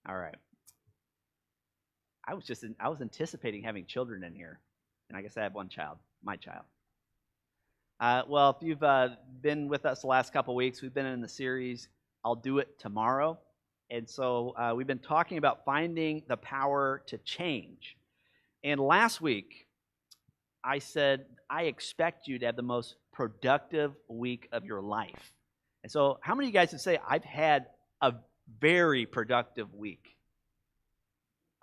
All right. I was anticipating having children in here, and I guess I have one child, my child. Well, if you've been with us the last couple weeks, we've been in the series "I'll Do It Tomorrow," and so we've been talking about finding the power to change. And last week, I said I expect you to have the most productive week of your life. And so, how many of you guys would say I've had a very productive week?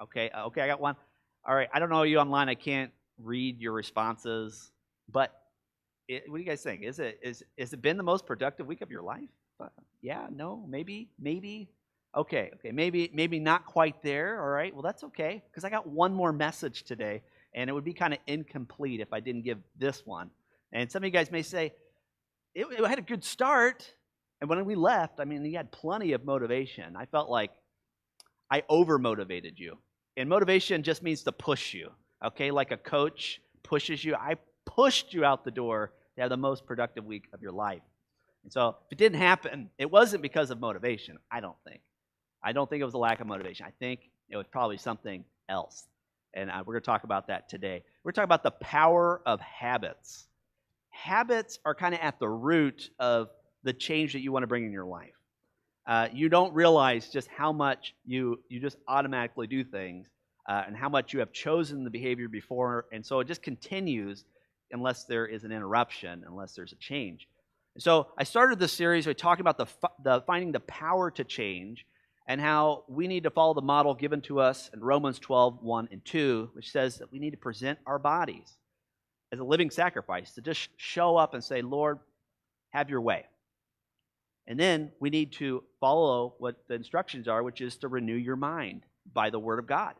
Okay, I got one. All right, I don't know you online. I can't read your responses, but what do you guys think? Is it been the most productive week of your life? Yeah, no, maybe. Okay, maybe not quite there. All right, well that's okay because I got one more message today, and it would be kind of incomplete if I didn't give this one. And some of you guys may say it had a good start, and when we left, I mean, you had plenty of motivation. I felt like I over motivated you. And motivation just means to push you, okay? Like a coach pushes you. I pushed you out the door to have the most productive week of your life. And so if it didn't happen, it wasn't because of motivation, I don't think. I don't think it was a lack of motivation. I think it was probably something else. And we're going to talk about that today. We're talking about the power of habits. Habits are kind of at the root of the change that you want to bring in your life. You don't realize just how much you just automatically do things and how much you have chosen the behavior before, and so it just continues unless there is an interruption, unless there's a change. And so I started this series by talking about the finding the power to change and how we need to follow the model given to us in Romans 12:1 and 2, which says that we need to present our bodies as a living sacrifice, to just show up and say, Lord, have your way. And then we need to follow what the instructions are, which is to renew your mind by the Word of God.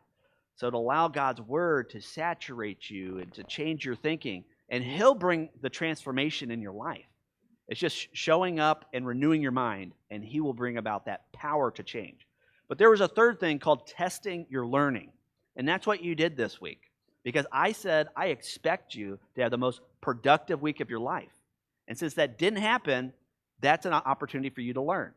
So to allow God's Word to saturate you and to change your thinking, and He'll bring the transformation in your life. It's just showing up and renewing your mind, and He will bring about that power to change. But there was a third thing called testing your learning, and that's what you did this week. Because I said, I expect you to have the most productive week of your life. And since that didn't happen, that's an opportunity for you to learn.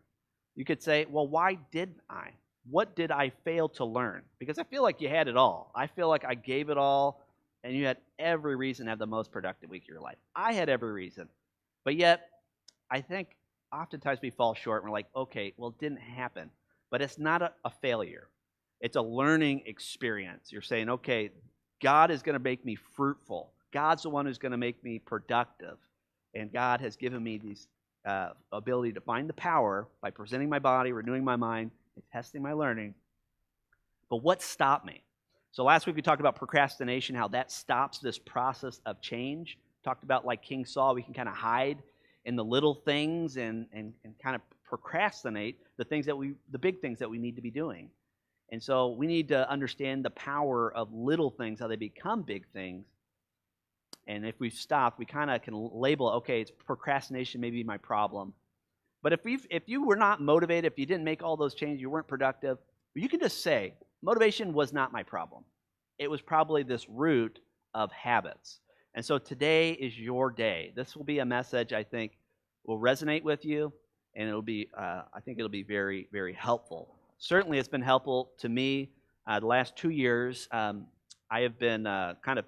You could say, well, why didn't I? What did I fail to learn? Because I feel like you had it all. I feel like I gave it all, and you had every reason to have the most productive week of your life. I had every reason. But yet, I think oftentimes we fall short, and we're like, okay, well, it didn't happen. But it's not a failure. It's a learning experience. You're saying, okay, God is going to make me fruitful. God's the one who's going to make me productive. And God has given me these ability to find the power by presenting my body, renewing my mind, and testing my learning. But what stopped me? So last week we talked about procrastination, how that stops this process of change. Talked about like King Saul, we can kind of hide in the little things and kind of procrastinate the big things that we need to be doing. And so we need to understand the power of little things, how they become big things. And if we've stopped, we kind of can label, okay, it's procrastination may be my problem. But if you were not motivated, if you didn't make all those changes, you weren't productive, you can just say, motivation was not my problem. It was probably this root of habits. And so today is your day. This will be a message I think will resonate with you, and I think it'll be very, very helpful. Certainly it's been helpful to me. The last 2 years, I have been kind of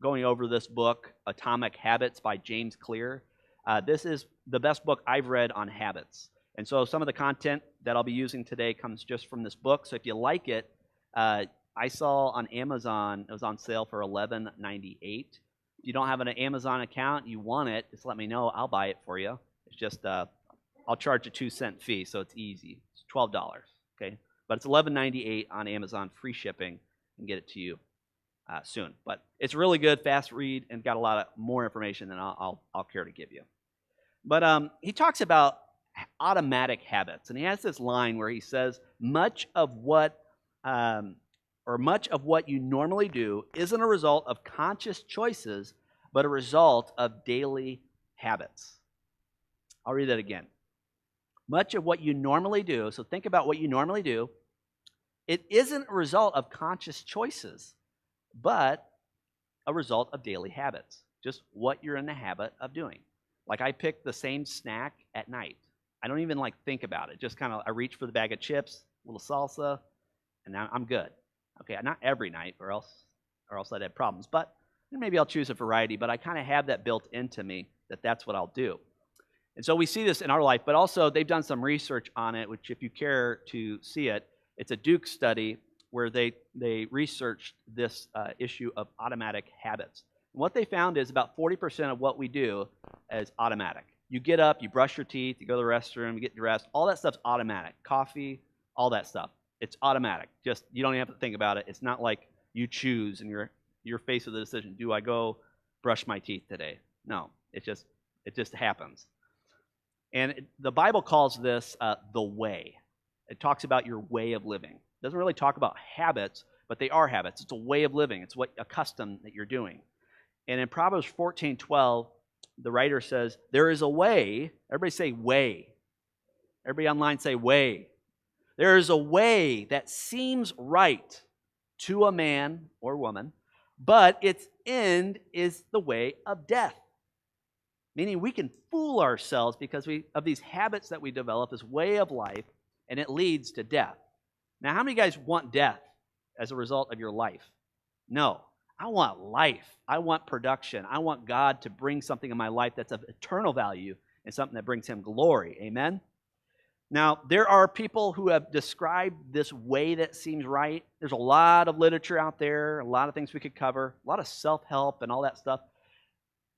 going over this book, Atomic Habits by James Clear. This is the best book I've read on habits. And so some of the content that I'll be using today comes just from this book. So if you like it, I saw on Amazon, it was on sale for $11.98. If you don't have an Amazon account, you want it, just let me know. I'll buy it for you. It's just, I'll charge a 2-cent fee, so it's easy. It's $12, okay? But it's $11.98 on Amazon, free shipping, and get it to you soon. But it's really good, fast read, and got a lot of more information than I'll care to give you. But he talks about automatic habits, and he has this line where he says, much of what you normally do isn't a result of conscious choices, but a result of daily habits. I'll read that again. Much of what you normally do, so think about what you normally do, it isn't a result of conscious choices, but a result of daily habits. Just what you're in the habit of doing. Like I pick the same snack at night. I don't even like think about it. Just kind of I reach for the bag of chips, a little salsa, and now I'm good. Okay, not every night, or else I'd have problems. But maybe I'll choose a variety. But I kind of have that built into me that that's what I'll do. And so we see this in our life, but also they've done some research on it, which if you care to see it, it's a Duke study where they researched this issue of automatic habits. And what they found is about 40% of what we do is automatic. You get up, you brush your teeth, you go to the restroom, you get dressed, all that stuff's automatic. Coffee, all that stuff. It's automatic. Just you don't even have to think about it. It's not like you choose and you're faced with the decision, do I go brush my teeth today? No, it just happens. And the Bible calls this the way. It talks about your way of living. It doesn't really talk about habits, but they are habits. It's a way of living. It's a custom that you're doing. And in Proverbs 14:12, the writer says, there is a way. Everybody say way. Everybody online say way. There is a way that seems right to a man or woman, but its end is the way of death. Meaning we can fool ourselves because of these habits that we develop, this way of life, and it leads to death. Now, how many guys want death as a result of your life? No. I want life. I want production. I want God to bring something in my life that's of eternal value and something that brings Him glory. Amen? Now, there are people who have described this way that seems right. There's a lot of literature out there, a lot of things we could cover, a lot of self-help and all that stuff.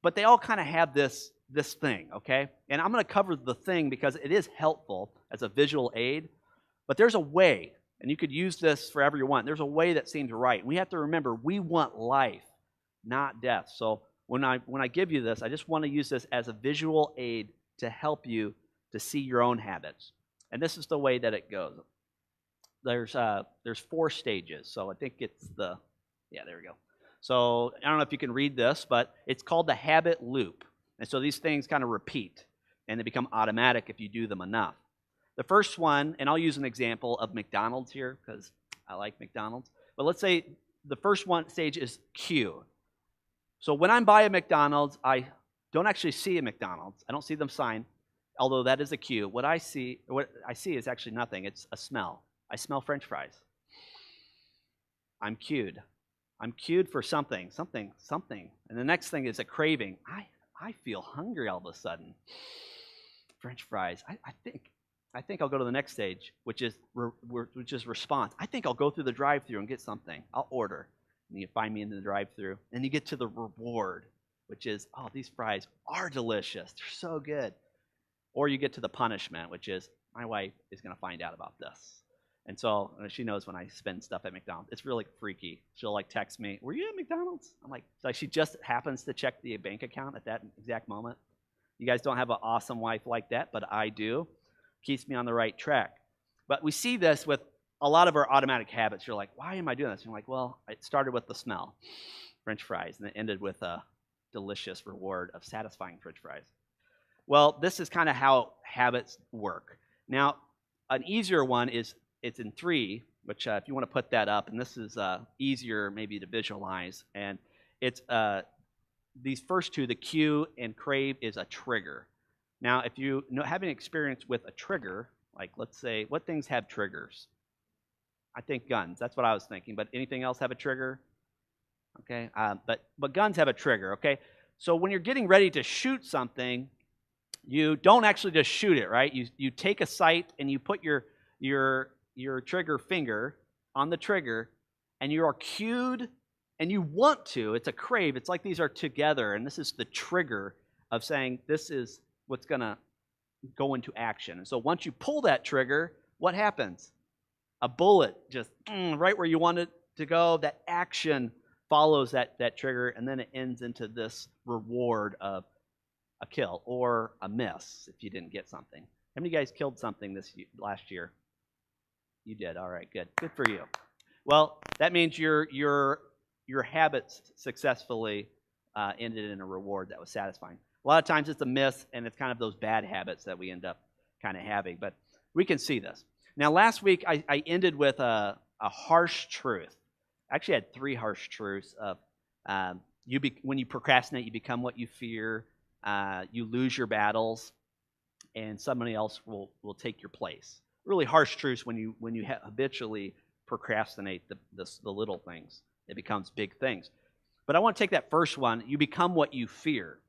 But they all kind of have this thing, okay? And I'm going to cover the thing because it is helpful as a visual aid. But there's a way, and you could use this for however you want. There's a way that seems right. We have to remember we want life, not death. So when I give you this, I just want to use this as a visual aid to help you to see your own habits. And this is the way that it goes. There's 4 stages. So I think it's there we go. So I don't know if you can read this, but it's called the habit loop. And so these things kind of repeat, and they become automatic if you do them enough. The first one, and I'll use an example of McDonald's here because I like McDonald's. But let's say the first one stage is queue. So when I'm by a McDonald's, I don't actually see a McDonald's. I don't see them sign, although that is a queue. What I see is actually nothing. It's a smell. I smell French fries. I'm queued. I'm queued for something. And the next thing is a craving. I feel hungry all of a sudden. French fries. I think I'll go to the next stage, which is response. I think I'll go through the drive-thru and get something. I'll order. And you find me in the drive-thru. And you get to the reward, which is, oh, these fries are delicious. They're so good. Or you get to the punishment, which is, my wife is going to find out about this. And so she knows when I spend stuff at McDonald's. It's really freaky. She'll text me, were you at McDonald's? I'm like she just happens to check the bank account at that exact moment. You guys don't have an awesome wife like that, but I do. Keeps me on the right track. But we see this with a lot of our automatic habits. You're like, why am I doing this? And you're like, well, it started with the smell, French fries, and it ended with a delicious reward of satisfying French fries. Well, this is kind of how habits work. Now, an easier one is it's in 3, which if you want to put that up, and this is easier maybe to visualize, and it's these first 2, the cue and crave, is a trigger. Now, if you have any experience with a trigger, like let's say, what things have triggers? I think guns. That's what I was thinking. But anything else have a trigger? Okay, but guns have a trigger. Okay, so when you're getting ready to shoot something, you don't actually just shoot it, right? You take a sight and you put your trigger finger on the trigger, and you are cued, and you want to. It's a crave. It's like these are together, and this is the trigger of saying this is what's going to go into action. And so once you pull that trigger, what happens? A bullet just right where you want it to go. That action follows that trigger, and then it ends into this reward of a kill or a miss if you didn't get something. How many of you guys killed something last year? You did. All right, good. Good for you. Well, that means your habits successfully ended in a reward that was satisfying. A lot of times it's a miss, and it's kind of those bad habits that we end up kind of having. But we can see this. Now, last week I ended with a harsh truth. I actually had 3 harsh truths of when you procrastinate, you become what you fear. You lose your battles. and somebody else will take your place. Really harsh truths when you habitually procrastinate the little things. It becomes big things. But I want to take that first one. You become what you fear.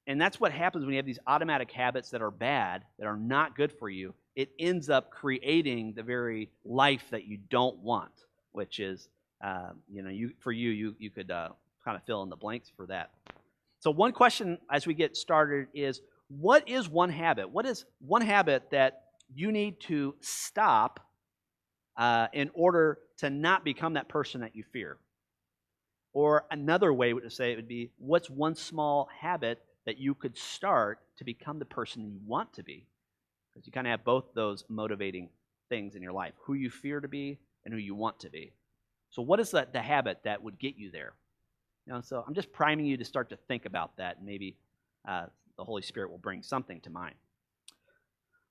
And that's what happens when you have these automatic habits that are bad, that are not good for you. It ends up creating the very life that you don't want, which is, you could kind of fill in the blanks for that. So one question as we get started is, what is one habit? What is one habit that you need to stop in order to not become that person that you fear? Or another way to say it would be, what's one small habit that you could start to become the person you want to be? Because you kind of have both those motivating things in your life, who you fear to be and who you want to be. So what is the habit that would get you there? So I'm just priming you to start to think about that, and maybe the Holy Spirit will bring something to mind.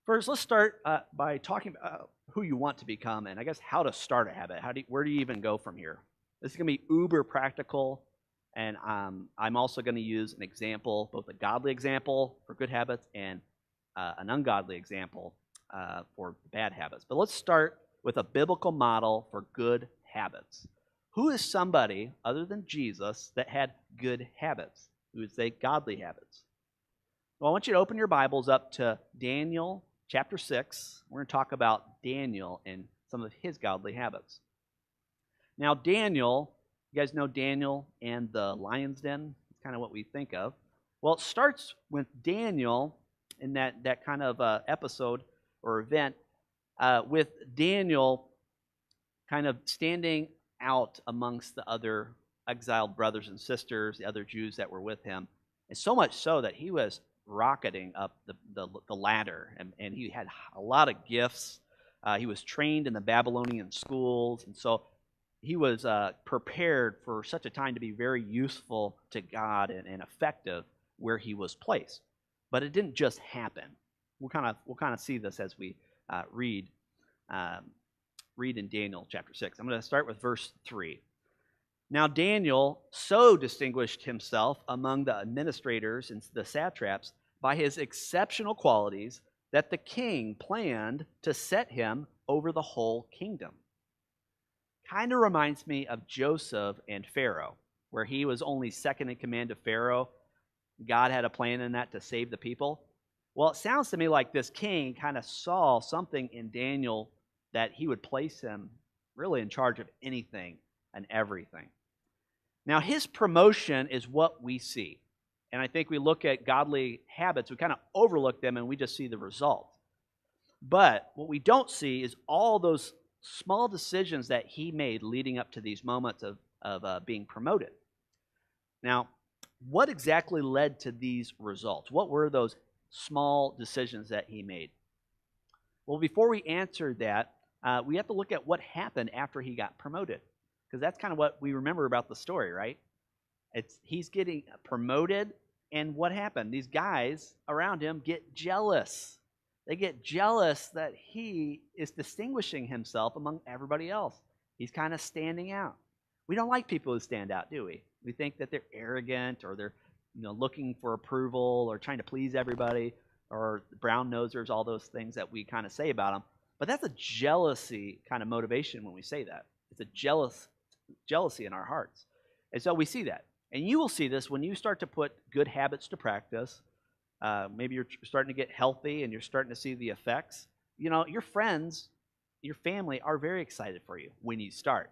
First, let's start by talking about who you want to become, and I guess how to start a habit. Where do you even go from here? This is going to be uber practical, and I'm also going to use an example, both a godly example for good habits and an ungodly example for bad habits. But let's start with a biblical model for good habits. Who is somebody other than Jesus that had good habits? Who would say godly habits? Well, I want you to open your Bibles up to Daniel chapter 6. We're going to talk about Daniel and some of his godly habits. Now, Daniel, you guys know Daniel and the lion's den? It's kind of what we think of. Well, it starts with Daniel in that kind of episode or event with Daniel kind of standing out amongst the other exiled brothers and sisters, the other Jews that were with him, and so much so that he was rocketing up the ladder, and he had a lot of gifts. He was trained in the Babylonian schools, and so he was prepared for such a time to be very useful to God and effective where he was placed. But it didn't just happen. We'll kind of see this as we read in Daniel chapter 6. I'm going to start with verse 3. Now Daniel so distinguished himself among the administrators and the satraps by his exceptional qualities that the king planned to set him over the whole kingdom. Kind of reminds me of Joseph and Pharaoh, where he was only second in command of Pharaoh. God had a plan in that to save the people. Well, it sounds to me like this king kind of saw something in Daniel that he would place him really in charge of anything and everything. Now, his promotion is what we see. And I think we look at godly habits, we kind of overlook them and we just see the result. But what we don't see is all those small decisions that he made leading up to these moments of being promoted. Now, what exactly led to these results? What were those small decisions that he made? Well, before we answer that, we have to look at what happened after he got promoted, because that's kind of what we remember about the story, right? He's getting promoted, and what happened? These guys around him get jealous. They get jealous that he is distinguishing himself among everybody else. He's kind of standing out. We don't like people who stand out, do we? We think that they're arrogant, or they're looking for approval, or trying to please everybody, or brown nosers, all those things that we kind of say about them. But that's a jealousy kind of motivation when we say that. It's a jealousy in our hearts. And so we see that. And you will see this when you start to put good habits to practice. Maybe you're starting to get healthy and you're starting to see the effects. Your friends, your family are very excited for you when you start.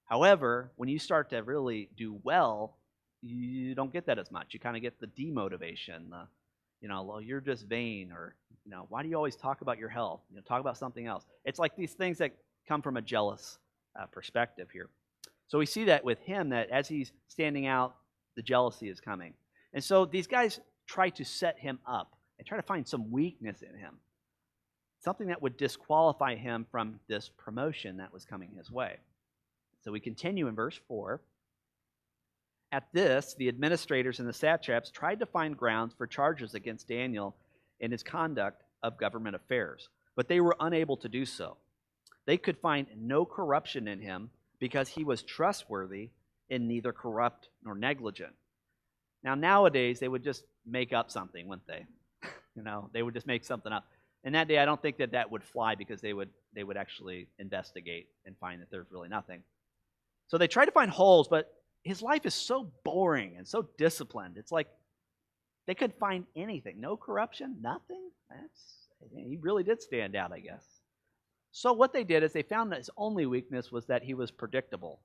However, when you start to really do well, you don't get that as much. You kind of get the demotivation, well, you're just vain, or, why do you always talk about your health? Talk about something else. It's like these things that come from a jealous perspective here. So we see that with him, that as he's standing out, the jealousy is coming. And so these guys try to set him up and try to find some weakness in him, something that would disqualify him from this promotion that was coming his way. So we continue in verse 4. At this, the administrators and the satraps tried to find grounds for charges against Daniel in his conduct of government affairs, but they were unable to do so. They could find no corruption in him because he was trustworthy and neither corrupt nor negligent. Now, nowadays, they would just make up something, wouldn't they? They would just make something up. And that day, I don't think that would fly because they would actually investigate and find that there's really nothing. So they try to find holes, but his life is so boring and so disciplined. It's like they couldn't find anything. No corruption, nothing. He really did stand out, I guess. So what they did is they found that his only weakness was that he was predictable.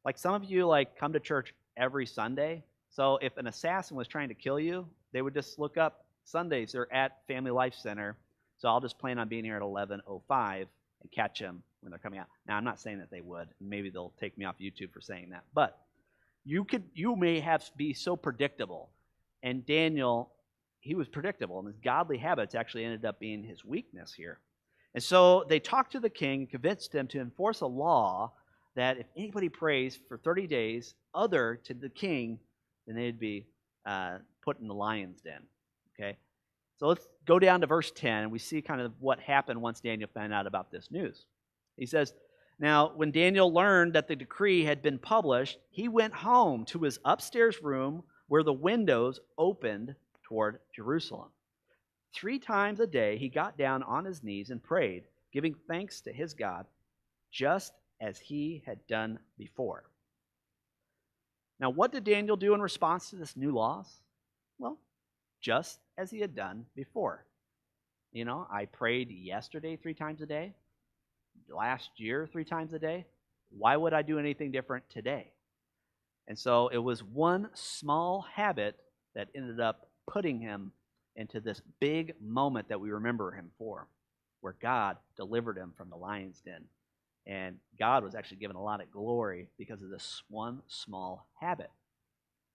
Like some of you come to church every Sunday. So if an assassin was trying to kill you, they would just look up Sundays. They're at Family Life Center. So I'll just plan on being here at 11:05 and catch them when they're coming out. Now, I'm not saying that they would. Maybe they'll take me off YouTube for saying that. But you may be so predictable. And Daniel, he was predictable, and his godly habits actually ended up being his weakness here. And so they talked to the king and convinced him to enforce a law that if anybody prays for 30 days other to the king, then they'd be put in the lion's den. Okay? So let's go down to verse 10, and we see kind of what happened once Daniel found out about this news. He says, now, when Daniel learned that the decree had been published, he went home to his upstairs room where the windows opened toward Jerusalem. 3 times a day he got down on his knees and prayed, giving thanks to his God, just as he had done before. Now, what did Daniel do in response to this new laws? Well, just as he had done before. I prayed yesterday 3 times a day, last year 3 times a day. Why would I do anything different today? And so it was one small habit that ended up putting him into this big moment that we remember him for, where God delivered him from the lion's den. And God was actually given a lot of glory because of this one small habit.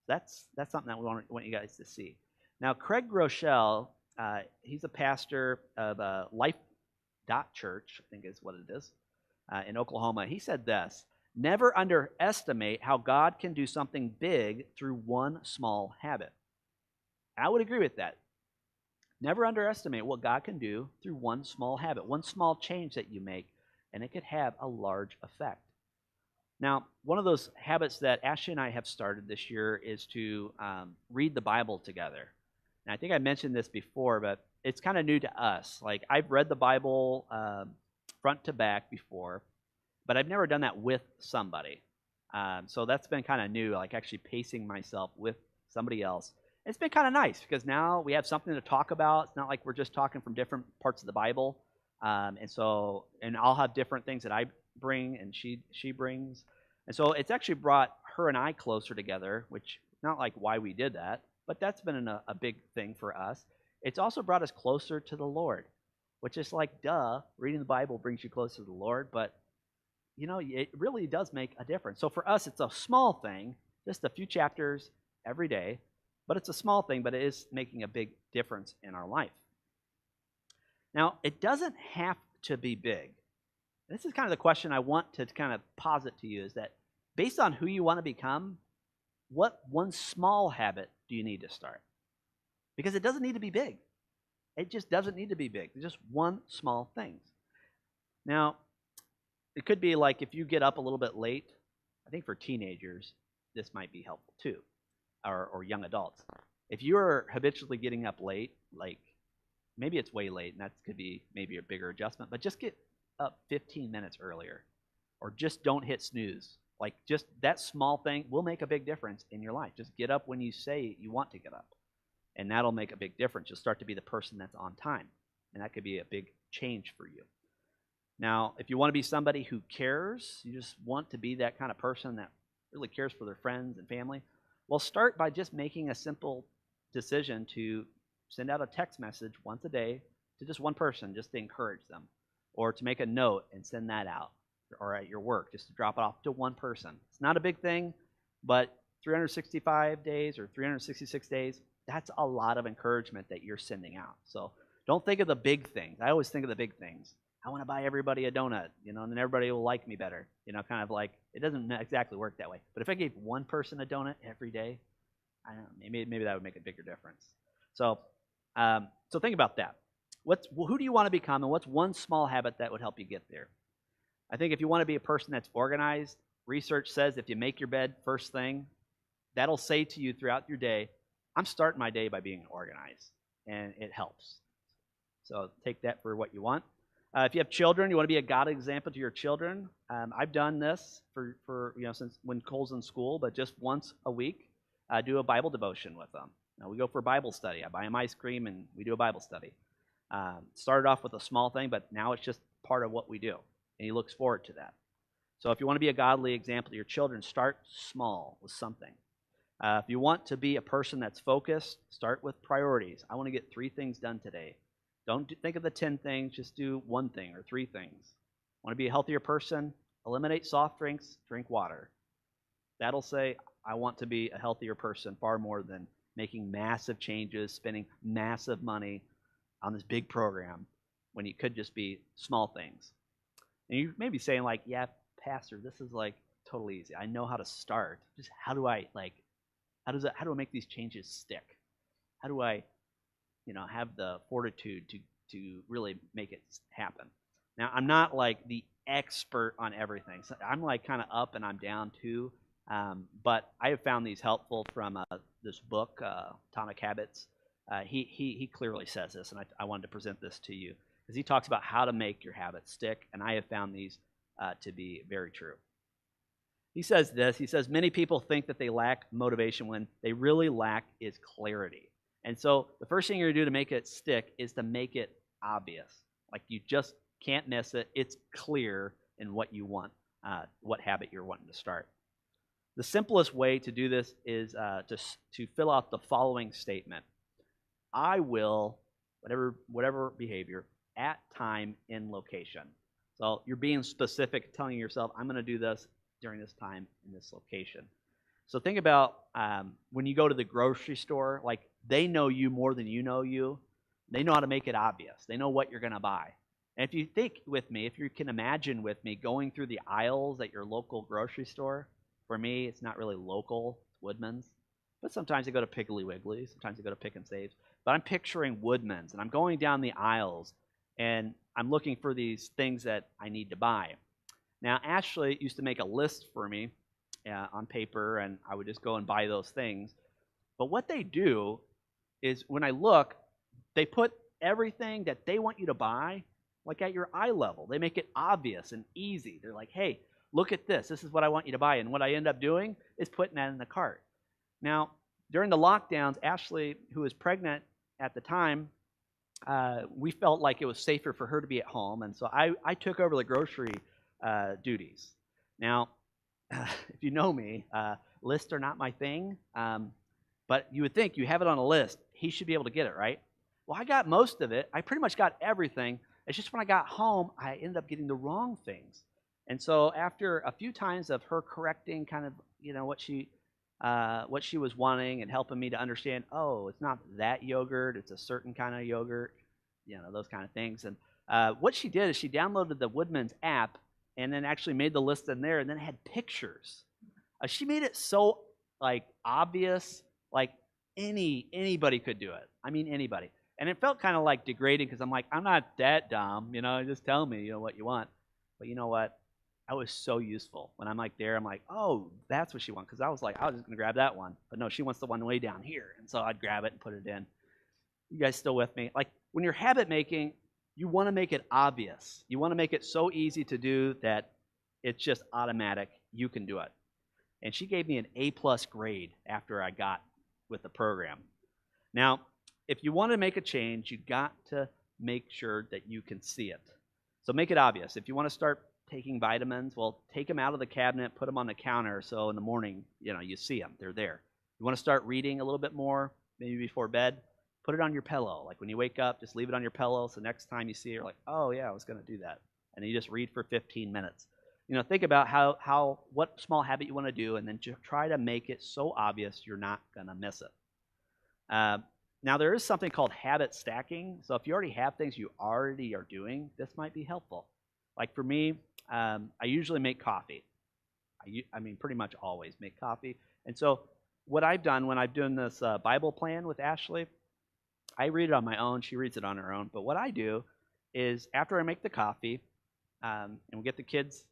That's something that we want you guys to see. Now, Craig Groeschel, he's a pastor of Life Church, I think is what it is, in Oklahoma. He said this: never underestimate how God can do something big through one small habit. I would agree with that. Never underestimate what God can do through one small habit, one small change that you make, and it could have a large effect. Now, one of those habits that Ashley and I have started this year is to read the Bible together. And I think I mentioned this before, but it's kind of new to us. Like, I've read the Bible front to back before, but I've never done that with somebody. So that's been kind of new, like actually pacing myself with somebody else. It's been kind of nice because now we have something to talk about. It's not like we're just talking from different parts of the Bible. And I'll have different things that I bring and she brings. And so it's actually brought her and I closer together, which not like why we did that, but that's been a big thing for us. It's also brought us closer to the Lord, which is like, reading the Bible brings you closer to the Lord, but it really does make a difference. So for us, it's a small thing, just a few chapters every day, but it's a small thing, but it is making a big difference in our life. Now, it doesn't have to be big. This is kind of the question I want to kind of posit to you, is that based on who you want to become, what one small habit do you need to start? Because it doesn't need to be big. It just doesn't need to be big. It's just one small thing. Now, it could be like if you get up a little bit late. I think for teenagers, this might be helpful too, or young adults. If you're habitually getting up late, like maybe it's way late, and that could be maybe a bigger adjustment, but just get up 15 minutes earlier, or just don't hit snooze. Like, just that small thing will make a big difference in your life. Just get up when you say you want to get up, and that'll make a big difference. You'll start to be the person that's on time, and that could be a big change for you. Now, if you want to be somebody who cares, you just want to be that kind of person that really cares for their friends and family, well, start by just making a simple decision to send out a text message once a day to just one person, just to encourage them, or to make a note and send that out, or at your work, just to drop it off to one person. It's not a big thing, but 365 days or 366 days, that's a lot of encouragement that you're sending out. So don't think of the big things. I always think of the big things. I want to buy everybody a donut, and then everybody will like me better. Kind of like, it doesn't exactly work that way. But if I gave one person a donut every day, I don't know, maybe that would make a bigger difference. So think about that. Who do you want to become, and what's one small habit that would help you get there? I think if you want to be a person that's organized, research says if you make your bed first thing, that'll say to you throughout your day, I'm starting my day by being organized. and it helps. So take that for what you want. If you have children, you want to be a God example to your children. I've done this for since when Cole's in school, but just once a week, I do a Bible devotion with them. We go for Bible study. I buy them ice cream and we do a Bible study. Started off with a small thing, but now it's just part of what we do, and he looks forward to that. So if you want to be a godly example to your children, start small with something. If you want to be a person that's focused, start with priorities. I want to get 3 things done today. Don't think of the 10 things, just do 1 thing or 3 things. Want to be a healthier person? Eliminate soft drinks, drink water. That'll say, I want to be a healthier person far more than making massive changes, spending massive money on this big program when you could just be small things. And you may be saying like, yeah, Pastor, this is like totally easy. I know how to start. Just how do I make these changes stick? How do I have the fortitude to really make it happen? Now, I'm not like the expert on everything. So I'm like kind of up and I'm down too. But I have found these helpful from this book, Atomic Habits. He clearly says this, and I wanted to present this to you because he talks about how to make your habits stick, and I have found these to be very true. He says this. He says, many people think that they lack motivation when they really lack is clarity. And so the first thing you're going to do to make it stick is to make it obvious. Like you just can't miss it. It's clear in what you want, what habit you're wanting to start. The simplest way to do this is to fill out the following statement. I will, whatever behavior, at time in location. So you're being specific, telling yourself, I'm going to do this during this time in this location. So think about when you go to the grocery store, like they know you more than you know you. They know how to make it obvious. They know what you're going to buy. And if you think with me, if you can imagine with me going through the aisles at your local grocery store, for me, it's not really local, it's Woodman's. But sometimes I go to Piggly Wiggly, sometimes I go to Pick and Saves. But I'm picturing Woodman's, and I'm going down the aisles, and I'm looking for these things that I need to buy. Now, Ashley used to make a list for me on paper, and I would just go and buy those things. But what they do is when I look, they put everything that they want you to buy like at your eye level. They make it obvious and easy. They're like, hey, look at this. This is what I want you to buy. And what I end up doing is putting that in the cart. Now, during the lockdowns, Ashley, who was pregnant at the time, we felt like it was safer for her to be at home. And so I took over the grocery duties. Now, if you know me, lists are not my thing. But you would think you have it on a list. He should be able to get it, right? Well, I got most of it. I pretty much got everything. It's just when I got home, I ended up getting the wrong things. And so after a few times of her correcting kind of, what she was wanting and helping me to understand, oh, it's not that yogurt, it's a certain kind of yogurt, those kind of things. And what she did is she downloaded the Woodman's app and then actually made the list in there, and then it had pictures. She made it so obvious, like anybody could do it. I mean, anybody. And it felt kind of like degrading because I'm like, I'm not that dumb, just tell me, what you want. But you know what? I was so useful. When I'm like there, I'm like, oh, that's what she wants. Because I was like, I was just going to grab that one. But no, she wants the one way down here. And so I'd grab it and put it in. You guys still with me? Like when you're habit making, you want to make it obvious. You want to make it so easy to do that it's just automatic. You can do it. And she gave me an A+ grade after I got with the program. Now, if you want to make a change, you got to make sure that you can see it. So make it obvious. If you want to start taking vitamins, well, take them out of the cabinet, put them on the counter, so in the morning, you see them. They're there. You want to start reading a little bit more, maybe before bed, put it on your pillow. Like when you wake up, just leave it on your pillow, so next time you see it, you're like, oh, yeah, I was going to do that. And then you just read for 15 minutes. Think about what small habit you want to do, and then try to make it so obvious you're not going to miss it. Now, there is something called habit stacking. So if you already have things you already are doing, this might be helpful. Like for me, I usually make coffee. I mean, pretty much always make coffee. And so what I've done when I've done this Bible plan with Ashley, I read it on my own. She reads it on her own. But what I do is after I make the coffee, and we get the kids,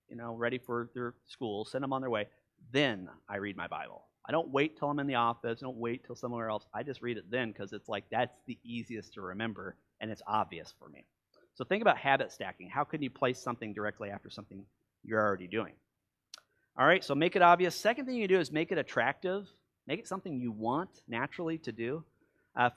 ready for their school, send them on their way, then I read my Bible. I don't wait till I'm in the office. I don't wait till somewhere else. I just read it then because it's like that's the easiest to remember and it's obvious for me. So think about habit stacking. How can you place something directly after something you're already doing? All right, so make it obvious. Second thing you do is make it attractive. Make it something you want naturally to do.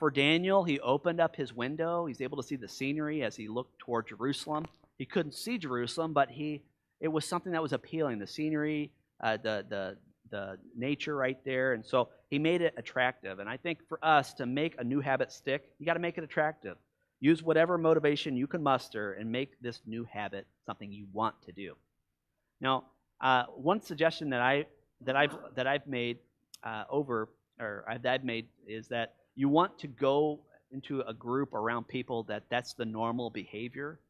For Daniel, he opened up his window. He's able to see the scenery as he looked toward Jerusalem. He couldn't see Jerusalem, but it was something that was appealing. The scenery, the nature right there, and so he made it attractive. And I think for us to make a new habit stick, you got to make it attractive. Use whatever motivation you can muster and make this new habit something you want to do. Now, one suggestion that I've made I've made is that you want to go into a group around people that's the normal behavior,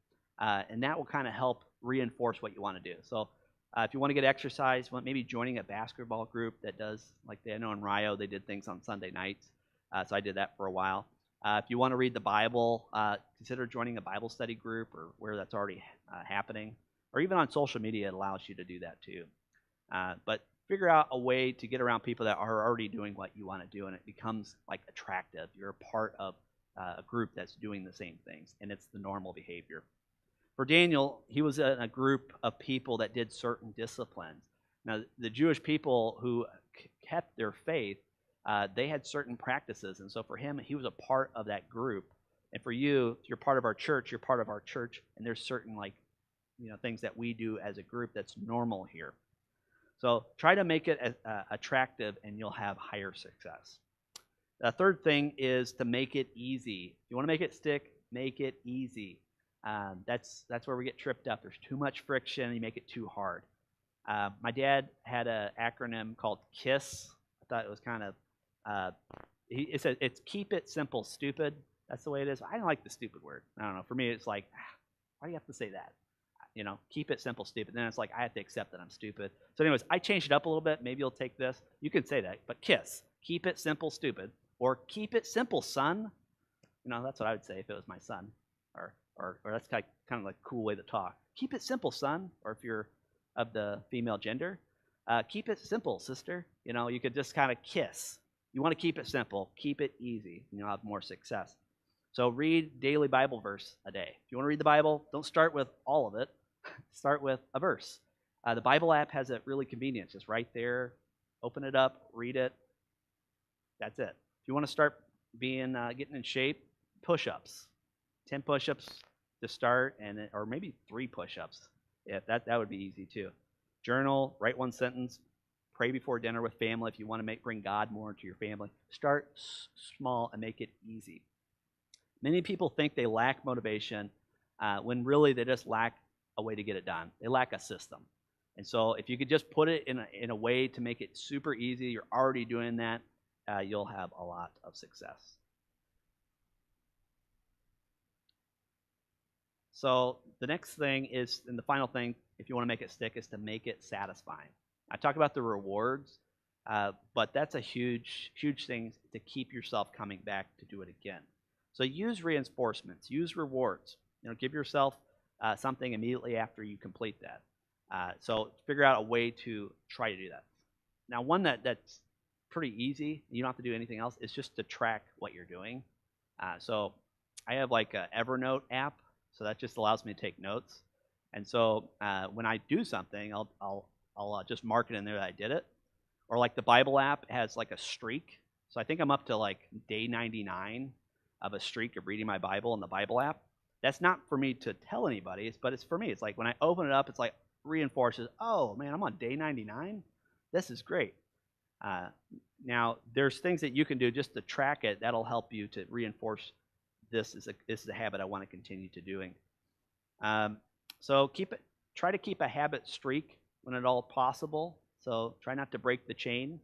and that will kind of help reinforce what you want to do. So if you want to get exercise, maybe joining a basketball group that does, like I know in Rio, they did things on Sunday nights, so I did that for a while. If you want to read the Bible, consider joining a Bible study group or where that's already happening. Or even on social media, it allows you to do that too. But figure out a way to get around people that are already doing what you want to do, and it becomes like attractive. You're a part of a group that's doing the same things, and it's the normal behavior. For Daniel, he was in a group of people that did certain disciplines. Now, the Jewish people who kept their faith, they had certain practices, and so for him, he was a part of that group. And for you, if you're part of our church, you're part of our church, and there's certain things that we do as a group that's normal here. So try to make it attractive, and you'll have higher success. The third thing is to make it easy. If you want to make it stick, make it easy. That's where we get tripped up. There's too much friction, and you make it too hard. My dad had an acronym called KISS. I thought it was kind of, it said it's keep it simple, stupid. That's the way it is. I don't like the stupid word. I don't know. For me, it's like, why do you have to say that? Keep it simple, stupid. Then it's like I have to accept that I'm stupid. So anyways, I changed it up a little bit. Maybe you'll take this. You can say that, but KISS. Keep it simple, stupid. Or keep it simple, son. That's what I would say if it was my son. Or that's kind of like a cool way to talk. Keep it simple, son. Or if you're of the female gender, keep it simple, sister. You could just kind of KISS. You want to keep it simple. Keep it easy, and you'll have more success. So read daily Bible verse a day. If you want to read the Bible, don't start with all of it. Start with a verse. The Bible app has it really convenient. Just right there. Open it up, read it. That's it. If you want to start getting in shape, push-ups. 10 push-ups to start, or maybe 3 push-ups. Yeah, that would be easy too. Journal, write one sentence, pray before dinner with family if you want to bring God more into your family. Start small and make it easy. Many people think they lack motivation when really they just lack a way to get it done. They lack a system. And so if you could just put it in a way to make it super easy, you're already doing that, you'll have a lot of success. So the next thing is, and the final thing, if you want to make it stick, is to make it satisfying. I talked about the rewards, but that's a huge, huge thing to keep yourself coming back to do it again. So use reinforcements, use rewards. Give yourself something immediately after you complete that. So figure out a way to try to do that. Now, one that's pretty easy, you don't have to do anything else, is just to track what you're doing. So I have like an Evernote app, so that just allows me to take notes. And so when I do something, I'll just mark it in there that I did it. Or like the Bible app has like a streak. So I think I'm up to like day 99 of a streak of reading my Bible in the Bible app. That's not for me to tell anybody, but it's for me. It's like when I open it up, it's like reinforces, oh man, I'm on day 99. This is great. Now, there's things that you can do just to track it. That'll help you to reinforce this is a habit I want to continue to doing. So try to keep a habit streak when at all possible. So try not to break the chain.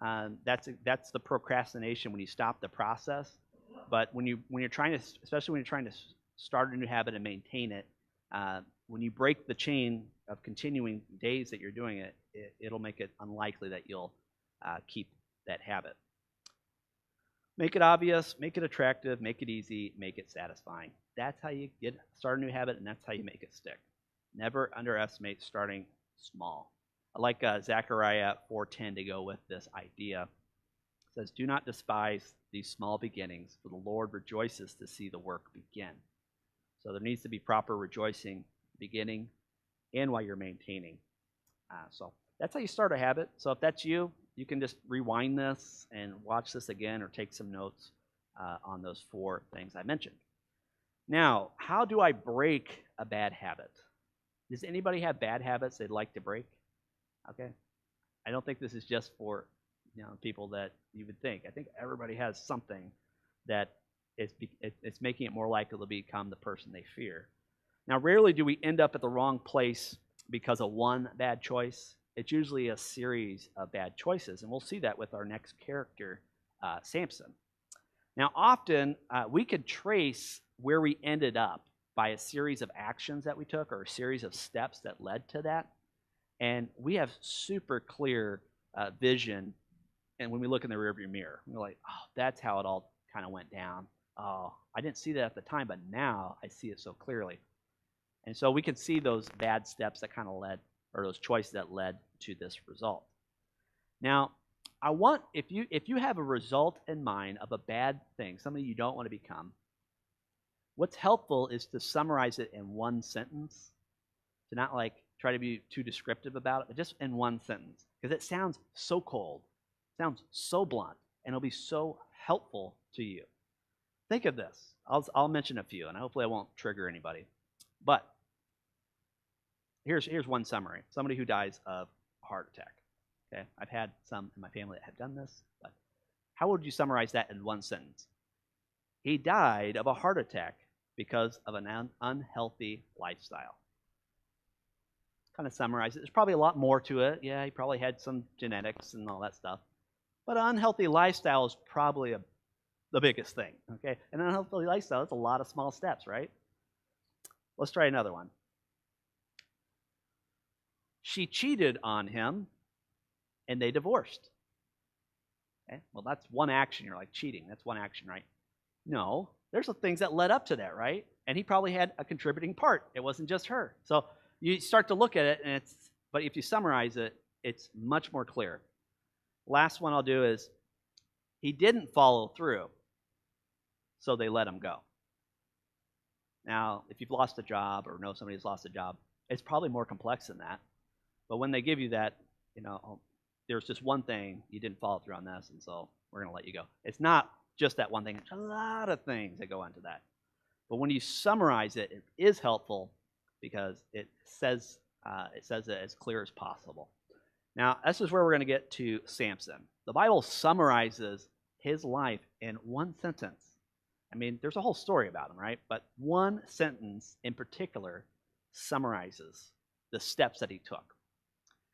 That's the procrastination when you stop the process. But when you're trying to, especially when you're trying to start a new habit and maintain it, when you break the chain of continuing days that you're doing it, it'll make it unlikely that you'll keep that habit. Make it obvious, make it attractive, make it easy, make it satisfying. That's how you start a new habit, and that's how you make it stick. Never underestimate starting small. I like Zechariah 4:10 to go with this idea. It says, "Do not despise these small beginnings, for the Lord rejoices to see the work begin." So there needs to be proper rejoicing beginning and while you're maintaining. So that's how you start a habit. So if that's you, you can just rewind this and watch this again or take some notes on those 4 things I mentioned. Now, how do I break a bad habit? Does anybody have bad habits they'd like to break? Okay. I don't think this is just for people that you would think. I think everybody has something that it's making it more likely to become the person they fear. Now, rarely do we end up at the wrong place because of one bad choice. It's usually a series of bad choices, and we'll see that with our next character, Samson. Now, often we could trace where we ended up by a series of actions that we took or a series of steps that led to that. And we have super clear vision. And when we look in the rearview mirror, we're like, oh, that's how it all kind of went down. Oh, I didn't see that at the time, but now I see it so clearly. And so we can see those bad steps that kind of led, or those choices that led to this result. Now, I want, if you have a result in mind of a bad thing, something you don't want to become, what's helpful is to summarize it in one sentence, to not like try to be too descriptive about it, but just in one sentence, because it sounds so cold, sounds so blunt, and it'll be so helpful to you. Think of this. I'll mention a few, and hopefully I won't trigger anybody. But here's one summary. Somebody who dies of a heart attack. Okay, I've had some in my family that have done this, but how would you summarize that in one sentence? He died of a heart attack because of an unhealthy lifestyle. Kind of summarize it. There's probably a lot more to it. Yeah, he probably had some genetics and all that stuff. But an unhealthy lifestyle is probably the biggest thing. Okay, an unhealthy lifestyle, that's a lot of small steps, right? Let's try another one. She cheated on him, and they divorced. Okay, well, that's one action. You're like, cheating, that's one action, right? No, there's some things that led up to that, right? And he probably had a contributing part. It wasn't just her. So you start to look at it, and but if you summarize it, it's much more clear. Last one I'll do is, he didn't follow through, so they let him go. Now, if you've lost a job or know somebody who's lost a job, it's probably more complex than that. But when they give you that, there's just one thing, you didn't follow through on this, and so we're going to let you go. It's not just that one thing. There's a lot of things that go into that. But when you summarize it, it is helpful because it says it as clear as possible. Now, this is where we're going to get to Samson. The Bible summarizes his life in one sentence. I mean, there's a whole story about him, right? But one sentence in particular summarizes the steps that he took.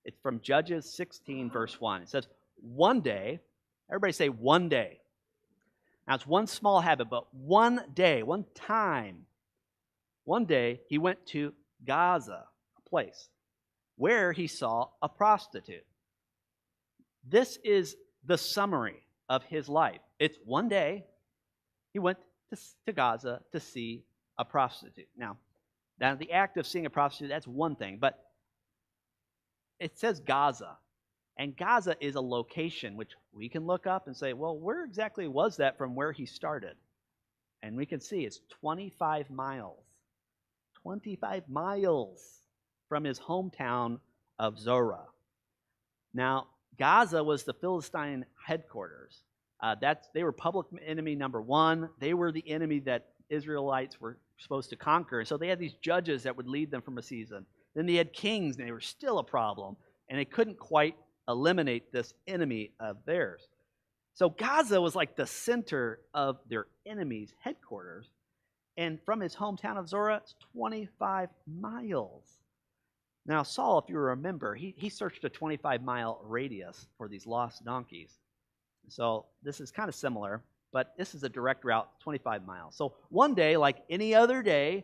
It's from Judges 16, verse 1. It says, one day, everybody say one day. Now, it's one small habit, but one day, one time, one day, he went to Gaza, a place, where he saw a prostitute. This is the summary of his life. It's one day, he went to Gaza to see a prostitute. Now, the act of seeing a prostitute, that's one thing, but it says Gaza, and Gaza is a location which we can look up and say, well, where exactly was that from where he started? And we can see it's 25 miles. 25 miles from his hometown of Zorah. Now, Gaza was the Philistine headquarters. They were public enemy number one. They were the enemy that Israelites were supposed to conquer. So they had these judges that would lead them from a season. Then they had kings, and they were still a problem. And they couldn't quite eliminate this enemy of theirs. So Gaza was like the center of their enemy's headquarters. And from his hometown of Zorah, it's 25 miles. Now, Saul, if you remember, he searched a 25-mile radius for these lost donkeys. So this is kind of similar, but this is a direct route, 25 miles. So one day, like any other day,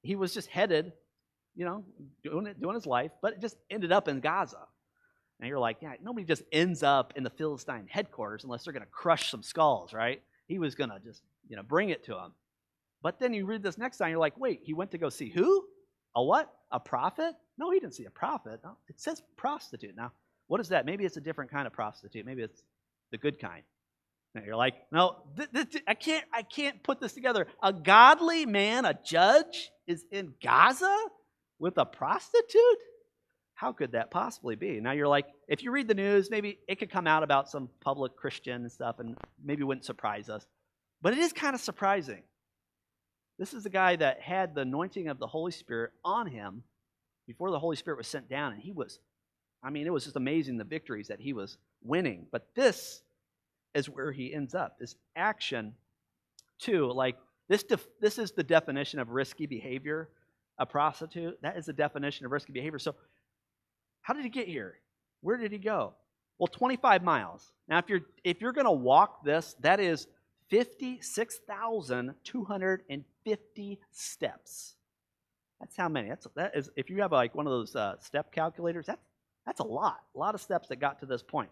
he was just headed, doing his life, but it just ended up in Gaza. And you're like, yeah, nobody just ends up in the Philistine headquarters unless they're going to crush some skulls, right? He was going to just, bring it to them. But then you read this next time, you're like, wait, he went to go see who? A what? A prophet? No, he didn't see a prophet. No, it says prostitute. Now, what is that? Maybe it's a different kind of prostitute. Maybe it's the good kind. And you're like, no, I can't put this together. A godly man, a judge, is in Gaza with a prostitute? How could that possibly be? Now you're like, if you read the news, maybe it could come out about some public Christian and stuff, and maybe it wouldn't surprise us. But it is kind of surprising. This is the guy that had the anointing of the Holy Spirit on him before the Holy Spirit was sent down, and it was just amazing the victories that he was winning. But this is where he ends up. This action, too, like this is the definition of risky behavior. A prostitute, that is the definition of risky behavior. So how did he get here? Where did he go? Well, 25 miles. Now, if you're going to walk this, that is 56,250 steps. That's how many. That is if you have like one of those step calculators. That's a lot of steps that got to this point.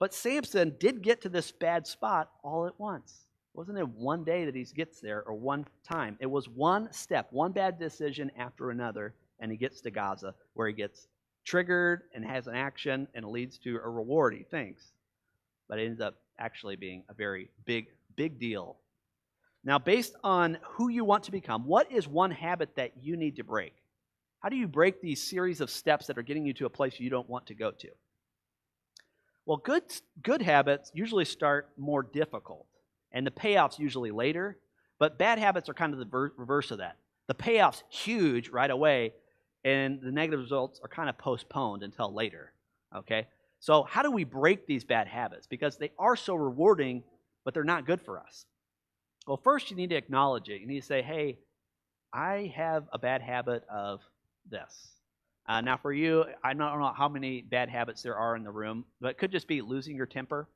But Samson did get to this bad spot all at once. It wasn't in one day that he gets there or one time. It was one step, one bad decision after another, and he gets to Gaza, where he gets triggered and has an action, and it leads to a reward, he thinks. But it ends up actually being a very big deal. Now, based on who you want to become, what is one habit that you need to break? How do you break these series of steps that are getting you to a place you don't want to go to? Well, good habits usually start more difficult, and the payoff's usually later, but bad habits are kind of the reverse of that. The payoff's huge right away, and the negative results are kind of postponed until later, okay? So how do we break these bad habits? Because they are so rewarding, but they're not good for us. Well, first you need to acknowledge it. You need to say, hey, I have a bad habit of this. Now for you, I don't know how many bad habits there are in the room, but it could just be losing your temper.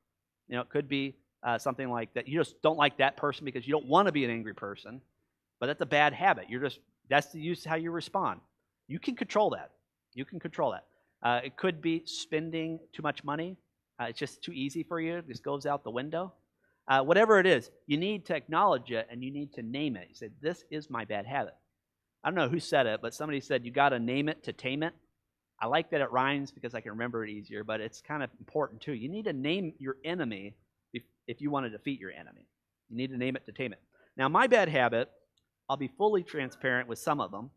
It could be something like that. You just don't like that person because you don't want to be an angry person, but that's a bad habit. That's how you respond. You can control that. It could be spending too much money. It's just too easy for you. It just goes out the window. Whatever it is, you need to acknowledge it and you need to name it. You say, this is my bad habit. I don't know who said it, but somebody said you got to name it to tame it. I like that it rhymes because I can remember it easier, but it's kind of important too. You need to name your enemy if you want to defeat your enemy. You need to name it to tame it. Now, my bad habit, I'll be fully transparent with some of them,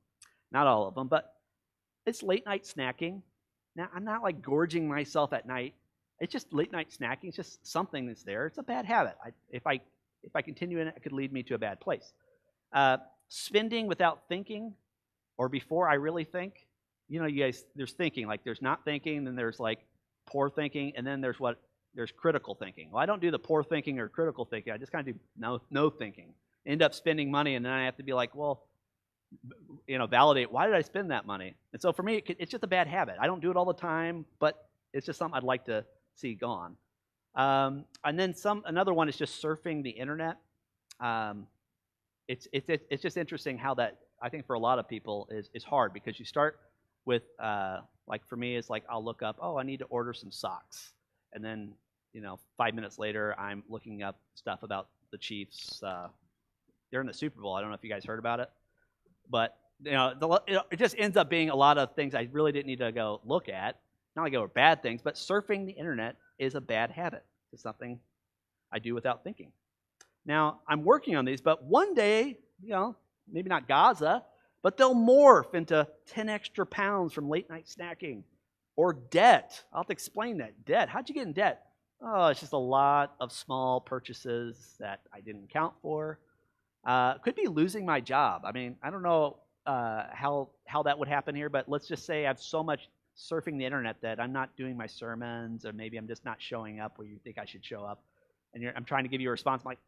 not all of them, but it's late night snacking. Now, I'm not like gorging myself at night. It's just late night snacking. It's just something that's there. It's a bad habit. If I continue in it, it could lead me to a bad place. Spending without thinking or before I really think. You guys, there's thinking. Like there's not thinking, then there's like poor thinking, and then there's critical thinking. Well, I don't do the poor thinking or critical thinking. I just kind of do no thinking. End up spending money, and then I have to be like, well, validate, why did I spend that money? And so for me, it's just a bad habit. I don't do it all the time, but it's just something I'd like to see gone. And then another one is just surfing the internet. It's just interesting how that, I think for a lot of people is hard, because you start with, like for me, it's like I'll look up, I need to order some socks. And then, 5 minutes later, I'm looking up stuff about the Chiefs. They're in the Super Bowl. I don't know if you guys heard about it. But, it just ends up being a lot of things I really didn't need to go look at. Not like they were bad things, but surfing the internet is a bad habit. It's something I do without thinking. Now, I'm working on these, but one day, maybe not Gaza, but they'll morph into 10 extra pounds from late night snacking. Or debt. I'll have to explain that. Debt. How'd you get in debt? Oh, it's just a lot of small purchases that I didn't account for. Could be losing my job. I mean, I don't know how that would happen here, but let's just say I have so much surfing the internet that I'm not doing my sermons, or maybe I'm just not showing up where you think I should show up. And I'm trying to give you a response. I'm like,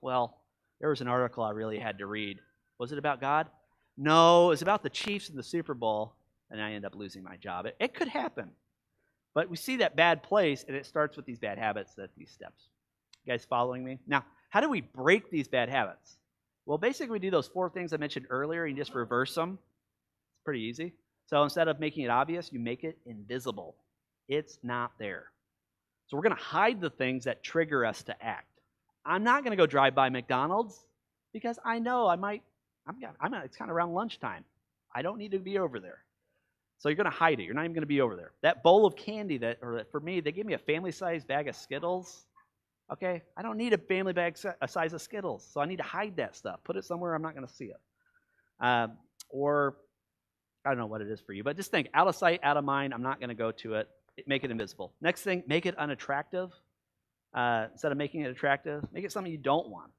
well, there was an article I really had to read. Was it about God? No, it was about the Chiefs in the Super Bowl, and I end up losing my job. It could happen. But we see that bad place, and it starts with these bad habits, these steps. You guys following me? Now, how do we break these bad habits? Well, basically, we do those 4 things I mentioned earlier, and you just reverse them. It's pretty easy. So instead of making it obvious, you make it invisible. It's not there. So we're going to hide the things that trigger us to act. I'm not going to go drive by McDonald's because I know it's kind of around lunchtime. I don't need to be over there. So you're going to hide it. You're not even going to be over there. That bowl of candy for me, they gave me a family-sized bag of Skittles. Okay, I don't need a family bag a size of Skittles, so I need to hide that stuff. Put it somewhere I'm not going to see it. Or I don't know what it is for you, but just think, out of sight, out of mind. I'm not going to go to it. Make it invisible. Next thing, make it unattractive. Instead of making it attractive, make it something you don't want.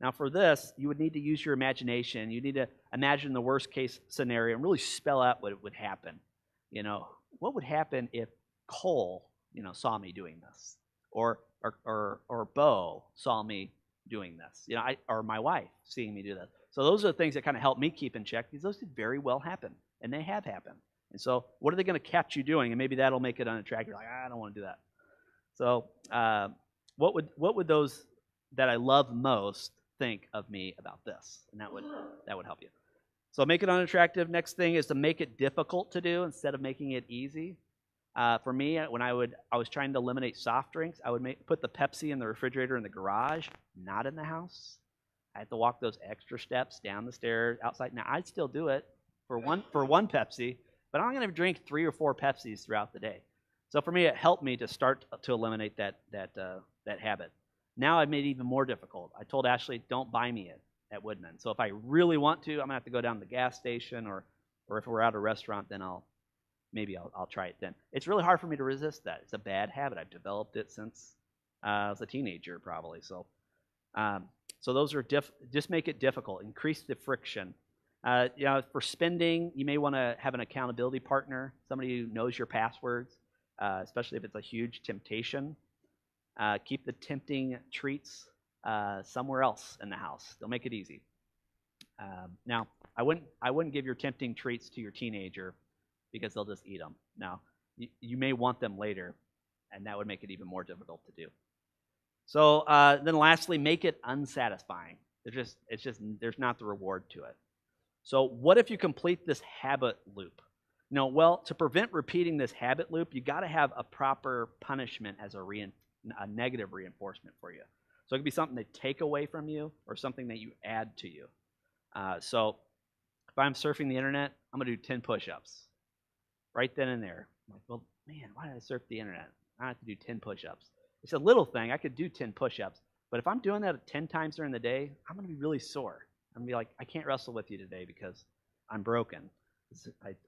Now for this, you would need to use your imagination. You need to imagine the worst case scenario and really spell out what would happen. What would happen if Cole, saw me doing this? Or Bo saw me doing this, or my wife seeing me do this. So those are the things that kind of help me keep in check, because those could very well happen, and they have happened. And so what are they going to catch you doing? And maybe that'll make it unattractive. You're like, I don't want to do that. So what would those that I love most think of me about this? And that would help you. So make it unattractive. Next thing is to make it difficult to do instead of making it easy. For me, when I was trying to eliminate soft drinks, I would put the Pepsi in the refrigerator in the garage, not in the house. I had to walk those extra steps down the stairs, outside. Now, I'd still do it for one Pepsi, but I'm going to drink 3 or 4 Pepsis throughout the day. So for me, it helped me to start to eliminate that habit. Now I've made it even more difficult. I told Ashley, don't buy me it at Woodman. So if I really want to, I'm going to have to go down to the gas station, or if we're at a restaurant, then I'll try it then. It's really hard for me to resist that. It's a bad habit. I've developed it since I was a teenager, probably. So those are just make it difficult. Increase the friction. For spending, you may want to have an accountability partner, somebody who knows your passwords, especially if it's a huge temptation. Keep the tempting treats somewhere else in the house. They'll make it easy. Now, I wouldn't give your tempting treats to your teenager, because they'll just eat them. Now, you may want them later, and that would make it even more difficult to do. So then lastly, make it unsatisfying. There's not the reward to it. So what if you complete this habit loop? To prevent repeating this habit loop, you got to have a proper punishment as a negative reinforcement for you. So it could be something they take away from you, or something that you add to you. So if I'm surfing the internet, I'm going to do 10 push-ups. Right then and there. I'm like, well, man, why did I surf the internet? I have to do 10 push-ups. It's a little thing. I could do 10 push-ups. But if I'm doing that 10 times during the day, I'm going to be really sore. I'm going to be like, I can't wrestle with you today because I'm broken.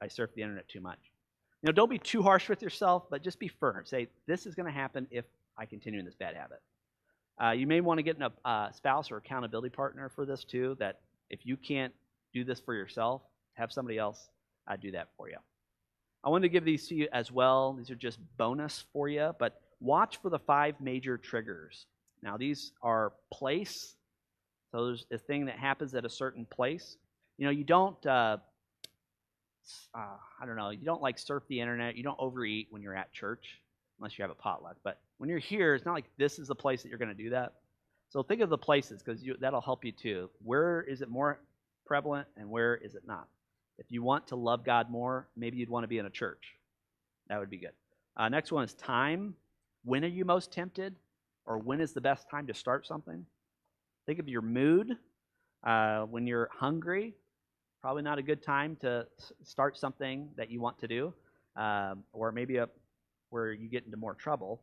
I surf the internet too much. Don't be too harsh with yourself, but just be firm. Say, this is going to happen if I continue in this bad habit. You may want to get a spouse or accountability partner for this too, that if you can't do this for yourself, have somebody else do that for you. I wanted to give these to you as well. These are just bonus for you, but watch for the 5 major triggers. Now, these are place. So there's a thing that happens at a certain place. You don't, you don't like surf the internet. You don't overeat when you're at church, unless you have a potluck. But when you're here, it's not like this is the place that you're going to do that. So think of the places, because that'll help you too. Where is it more prevalent, and where is it not? If you want to love God more, maybe you'd want to be in a church. That would be good. Next one is time. When are you most tempted? Or when is the best time to start something? Think of your mood. When you're hungry, probably not a good time to start something that you want to do. Or maybe where you get into more trouble.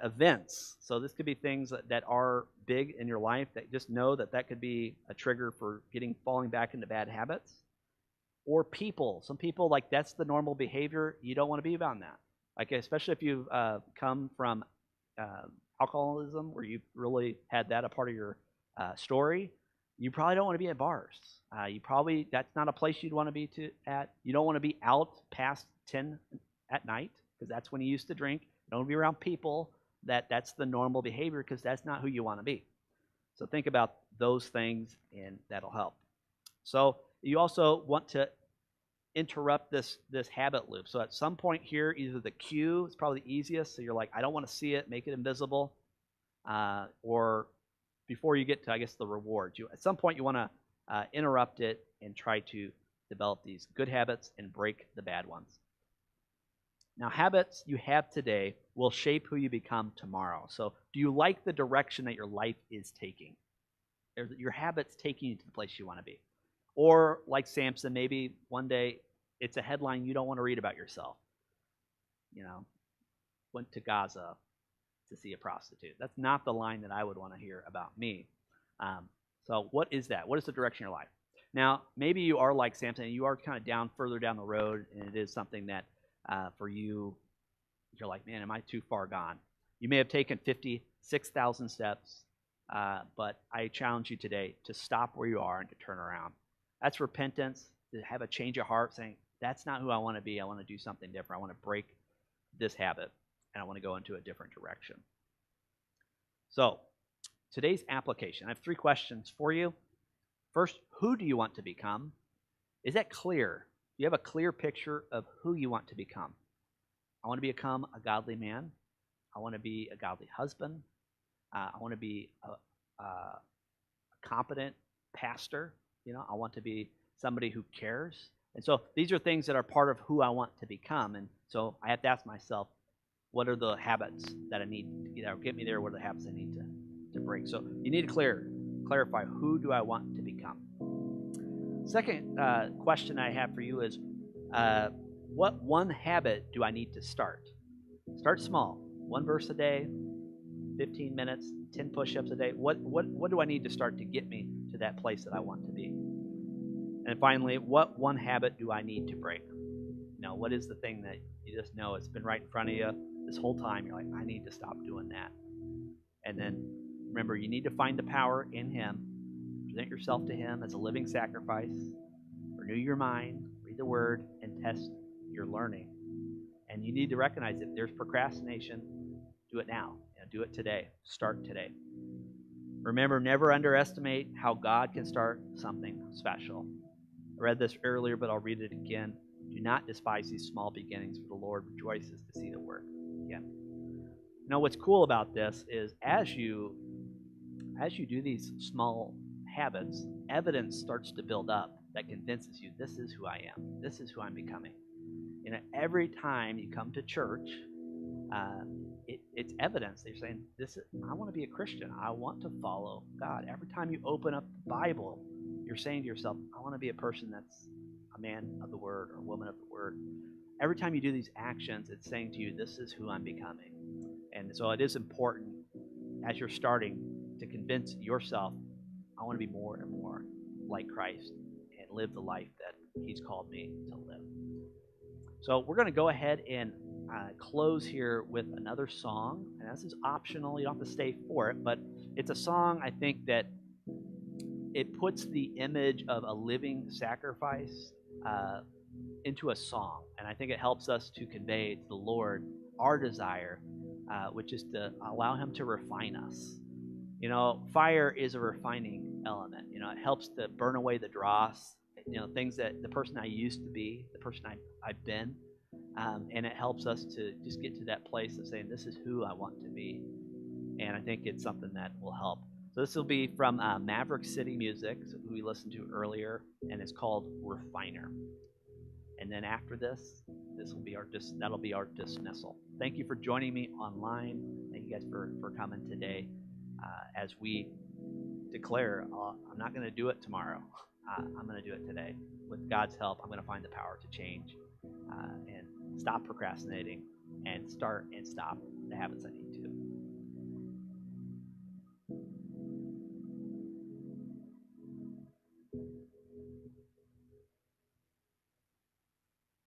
Events. So this could be things that are big in your life, that just know that could be a trigger for falling back into bad habits. Or people. Some people, like, that's the normal behavior. You don't want to be around that. Like, especially if you've come from alcoholism, where you've really had that a part of your story, you probably don't want to be at bars. That's not a place you'd want to be at. You don't want to be out past 10 at night, because that's when you used to drink. You don't want to be around people that's the normal behavior, because that's not who you want to be. So think about those things, and that'll help. So you also want to interrupt this habit loop. So at some point here, either the cue is probably the easiest. So you're like, I don't want to see it, make it invisible. Or before you get to, I guess, the reward. At some point, you want to interrupt it and try to develop these good habits and break the bad ones. Now, habits you have today will shape who you become tomorrow. So do you like the direction that your life is taking? Are your habits taking you to the place you want to be? Or like Samson, maybe one day it's a headline you don't want to read about yourself. You know, went to Gaza to see a prostitute. That's not the line that I would want to hear about me. So what is that? What is the direction of your life? Now, maybe you are like Samson, and you are kind of further down the road, and it is something that for you, you're like, man, am I too far gone? You may have taken 56,000 steps, but I challenge you today to stop where you are and to turn around. That's repentance, to have a change of heart, saying, that's not who I want to be. I want to do something different. I want to break this habit, and I want to go into a different direction. So, today's application, I have 3 questions for you. First, who do you want to become? Is that clear? Do you have a clear picture of who you want to become? I want to become a godly man. I want to be a godly husband. I want to be a competent pastor. I want to be somebody who cares. And so these are things that are part of who I want to become. And so I have to ask myself, what are the habits that I need to get me there? What are the habits I need to break? So you need to clarify, who do I want to become? Second question I have for you is, what one habit do I need to start? Start small. 1 verse a day, 15 minutes, 10 push-ups a day. What do I need to start to get me to that place that I want to be? And finally, what one habit do I need to break? What is the thing that you just know it's been right in front of you this whole time? You're like, I need to stop doing that. And then remember, you need to find the power in Him. Present yourself to Him as a living sacrifice. Renew your mind, read the Word, and test your learning. And you need to recognize if there's procrastination, do it now. Do it today. Start today. Remember, never underestimate how God can start something special. I read this earlier, but I'll read it again. Do not despise these small beginnings, for the Lord rejoices to see the work again. What's cool about this is as you do these small habits, evidence starts to build up that convinces you this is who I am. This is who I'm becoming. Every time you come to church, it's evidence. They're saying, I want to be a Christian. I want to follow God. Every time you open up the Bible, you're saying to yourself, I want to be a person that's a man of the Word or a woman of the Word. Every time you do these actions, it's saying to you, this is who I'm becoming. And so it is important, as you're starting, to convince yourself, I want to be more and more like Christ and live the life that He's called me to live. So we're going to go ahead and close here with another song. And this is optional. You don't have to stay for it. But it's a song, I think, that it puts the image of a living sacrifice into a song. And I think it helps us to convey to the Lord our desire, which is to allow Him to refine us. Fire is a refining element. It helps to burn away the dross, things that the person I used to be, the person I've been. And it helps us to just get to that place of saying, this is who I want to be. And I think it's something that will help. So this will be from Maverick City Music, who we listened to earlier, and it's called Refiner. And then after this will be that'll be our dismissal. Thank you for joining me online. Thank you guys for coming today. As we declare, I'm not going to do it tomorrow. I'm going to do it today. With God's help, I'm going to find the power to change and stop procrastinating and start and stop the habits I need to.